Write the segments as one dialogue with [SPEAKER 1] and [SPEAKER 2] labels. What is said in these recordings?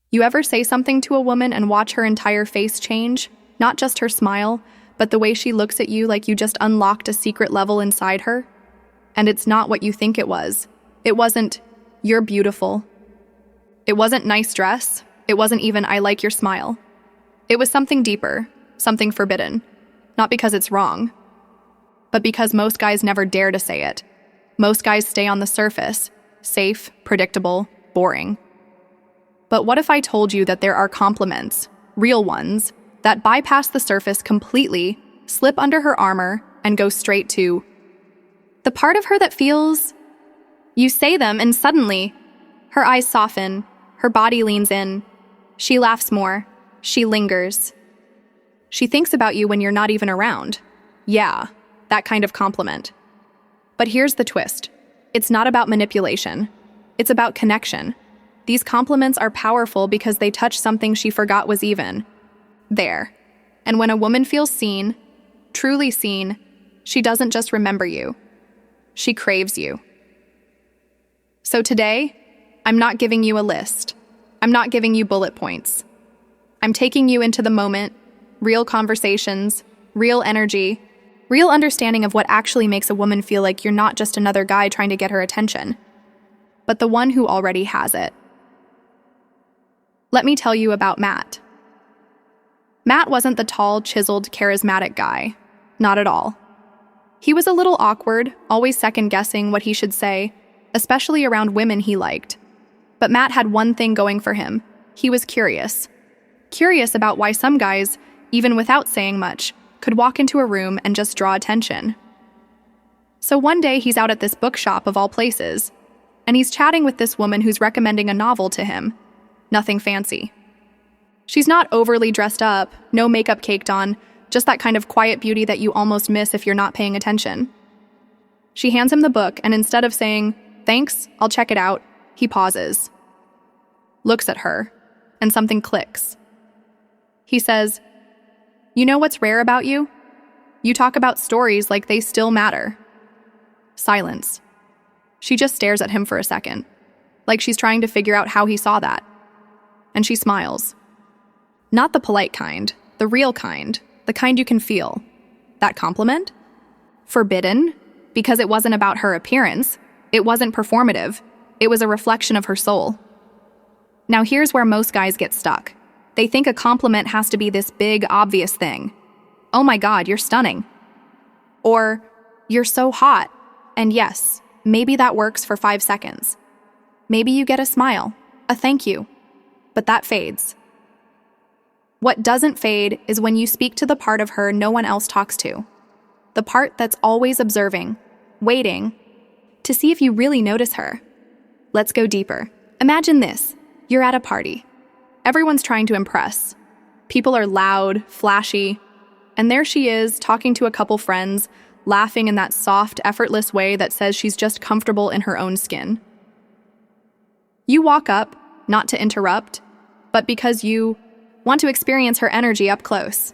[SPEAKER 1] You ever say something to a woman and watch her entire face change? Not just her smile, but the way she looks at you like you just unlocked a secret level inside her? And it's not what you think it was. It wasn't, "You're beautiful." It wasn't "nice dress." It wasn't even "I like your smile." It was something deeper, something forbidden. Not because it's wrong, but because most guys never dare to say it. Most guys stay on the surface, safe, predictable, boring. But what if I told you that there are compliments, real ones, that bypass the surface completely, slip under her armor, and go straight to the part of her that feels? You say them, and suddenly, her eyes soften, her body leans in, she laughs more, she lingers. She thinks about you when you're not even around. Yeah, that kind of compliment. But here's the twist. It's not about manipulation. It's about connection. These compliments are powerful because they touch something she forgot was even there. And when a woman feels seen, truly seen, she doesn't just remember you. She craves you. So today, I'm not giving you a list. I'm not giving you bullet points. I'm taking you into the moment, real conversations, real energy, real understanding of what actually makes a woman feel like you're not just another guy trying to get her attention, but the one who already has it. Let me tell you about Matt. Matt wasn't the tall, chiseled, charismatic guy. Not at all. He was a little awkward, always second-guessing what he should say, especially around women he liked. But Matt had one thing going for him. He was curious. Curious about why some guys, even without saying much, could walk into a room and just draw attention. So one day he's out at this bookshop of all places, and he's chatting with this woman who's recommending a novel to him. Nothing fancy. She's not overly dressed up, no makeup caked on, just that kind of quiet beauty that you almost miss if you're not paying attention. She hands him the book, and instead of saying, "Thanks, I'll check it out," he pauses, looks at her, and something clicks. He says, "You know what's rare about you? You talk about stories like they still matter." Silence. She just stares at him for a second, like she's trying to figure out how he saw that. And she smiles. Not the polite kind, the real kind, the kind you can feel. That compliment? Forbidden, because it wasn't about her appearance. It wasn't performative. It was a reflection of her soul. Now here's where most guys get stuck. They think a compliment has to be this big, obvious thing. "Oh my God, you're stunning." Or, "You're so hot." And yes, maybe that works for 5 seconds. Maybe you get a smile, a thank you. But that fades. What doesn't fade is when you speak to the part of her no one else talks to. The part that's always observing, waiting, to see if you really notice her. Let's go deeper. Imagine this. You're at a party. Everyone's trying to impress. People are loud, flashy, and there she is, talking to a couple friends, laughing in that soft, effortless way that says she's just comfortable in her own skin. You walk up, not to interrupt, but because you want to experience her energy up close.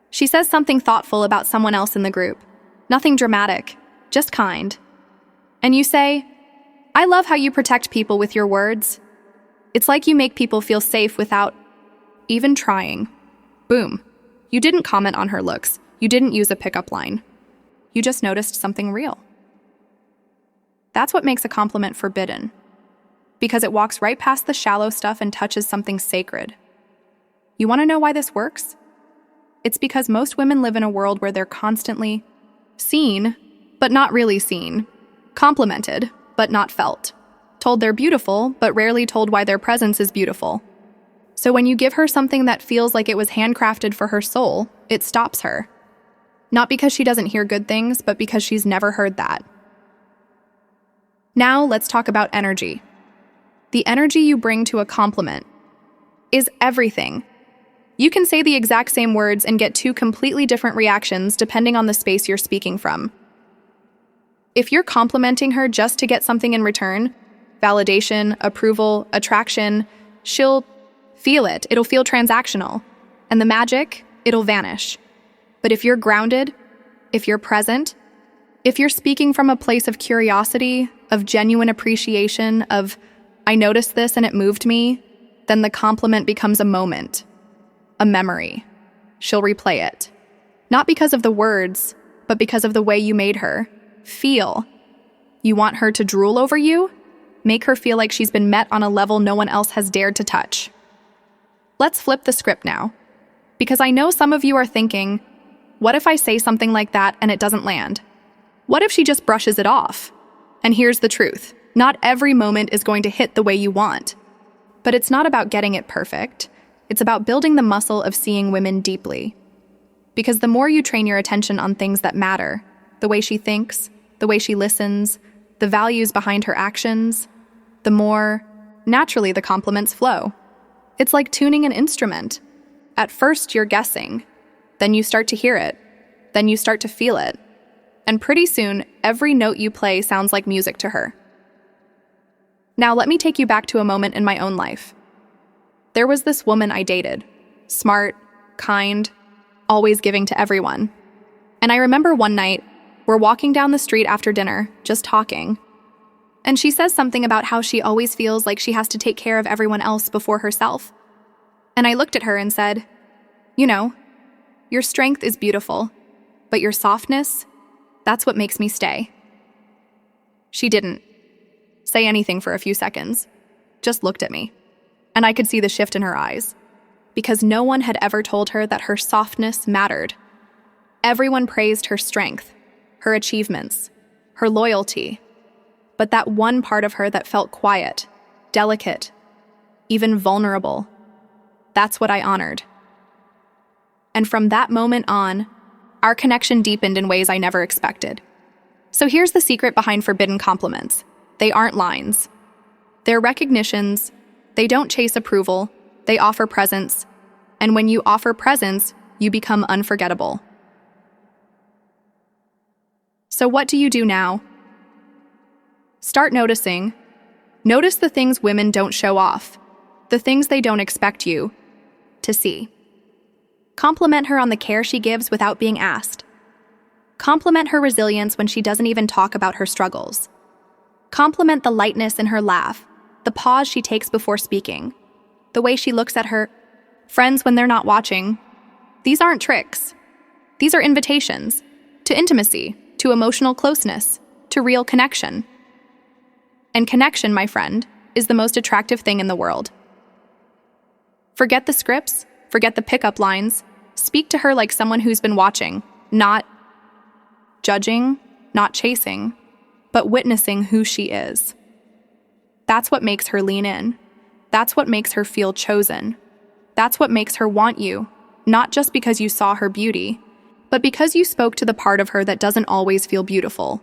[SPEAKER 1] She says something thoughtful about someone else in the group. Nothing dramatic, just kind. And you say, "I love how you protect people with your words." It's like you make people feel safe without even trying. Boom. You didn't comment on her looks. You didn't use a pickup line. You just noticed something real. That's what makes a compliment forbidden, because it walks right past the shallow stuff and touches something sacred. You want to know why this works? It's because most women live in a world where they're constantly seen, but not really seen, complimented, but not felt, told they're beautiful, but rarely told why their presence is beautiful. So when you give her something that feels like it was handcrafted for her soul, it stops her. Not because she doesn't hear good things, but because she's never heard that. Now let's talk about energy. The energy you bring to a compliment is everything. You can say the exact same words and get 2 completely different reactions depending on the space you're speaking from. If you're complimenting her just to get something in return, validation, approval, attraction, she'll feel it. It'll feel transactional. And the magic, it'll vanish. But if you're grounded, if you're present, if you're speaking from a place of curiosity, of genuine appreciation, of "I noticed this and it moved me," then the compliment becomes a moment, a memory. She'll replay it. Not because of the words, but because of the way you made her feel. You want her to drool over you? Make her feel like she's been met on a level no one else has dared to touch. Let's flip the script now. Because I know some of you are thinking, what if I say something like that and it doesn't land? What if she just brushes it off? And here's the truth. Not every moment is going to hit the way you want. But it's not about getting it perfect. It's about building the muscle of seeing women deeply. Because the more you train your attention on things that matter, the way she thinks, the way she listens, the values behind her actions, the more naturally the compliments flow. It's like tuning an instrument. At first, you're guessing. Then you start to hear it. Then you start to feel it. And pretty soon, every note you play sounds like music to her. Now, let me take you back to a moment in my own life. There was this woman I dated. Smart, kind, always giving to everyone. And I remember one night, we're walking down the street after dinner, just talking. And she says something about how she always feels like she has to take care of everyone else before herself. And I looked at her and said, you know, your strength is beautiful, but your softness, that's what makes me stay. She didn't say anything for a few seconds, just looked at me. And I could see the shift in her eyes, because no one had ever told her that her softness mattered. Everyone praised her strength, her achievements, her loyalty. But that one part of her that felt quiet, delicate, even vulnerable, that's what I honored. And from that moment on, our connection deepened in ways I never expected. So here's the secret behind forbidden compliments. They aren't lines. They're recognitions. They don't chase approval. They offer presence. And when you offer presence, you become unforgettable. So what do you do now? Start noticing. Notice the things women don't show off, the things they don't expect you to see. Compliment her on the care she gives without being asked. Compliment her resilience when she doesn't even talk about her struggles. Compliment the lightness in her laugh, the pause she takes before speaking, the way she looks at her friends when they're not watching. These aren't tricks. These are invitations to intimacy, to emotional closeness, to real connection. And connection, my friend, is the most attractive thing in the world. Forget the scripts, forget the pickup lines. Speak to her like someone who's been watching, not judging, not chasing, but witnessing who she is. That's what makes her lean in. That's what makes her feel chosen. That's what makes her want you, not just because you saw her beauty, but because you spoke to the part of her that doesn't always feel beautiful,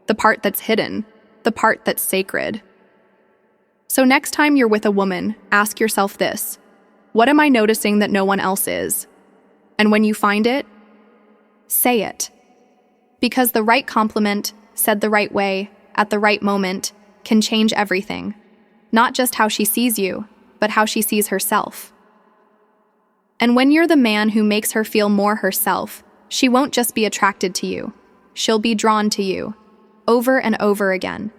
[SPEAKER 1] the part that's hidden, the part that's sacred. So next time you're with a woman, ask yourself this: what am I noticing that no one else is? And when you find it, say it. Because the right compliment, said the right way, at the right moment, can change everything. Not just how she sees you, but how she sees herself. And when you're the man who makes her feel more herself, she won't just be attracted to you. She'll be drawn to you, over and over again,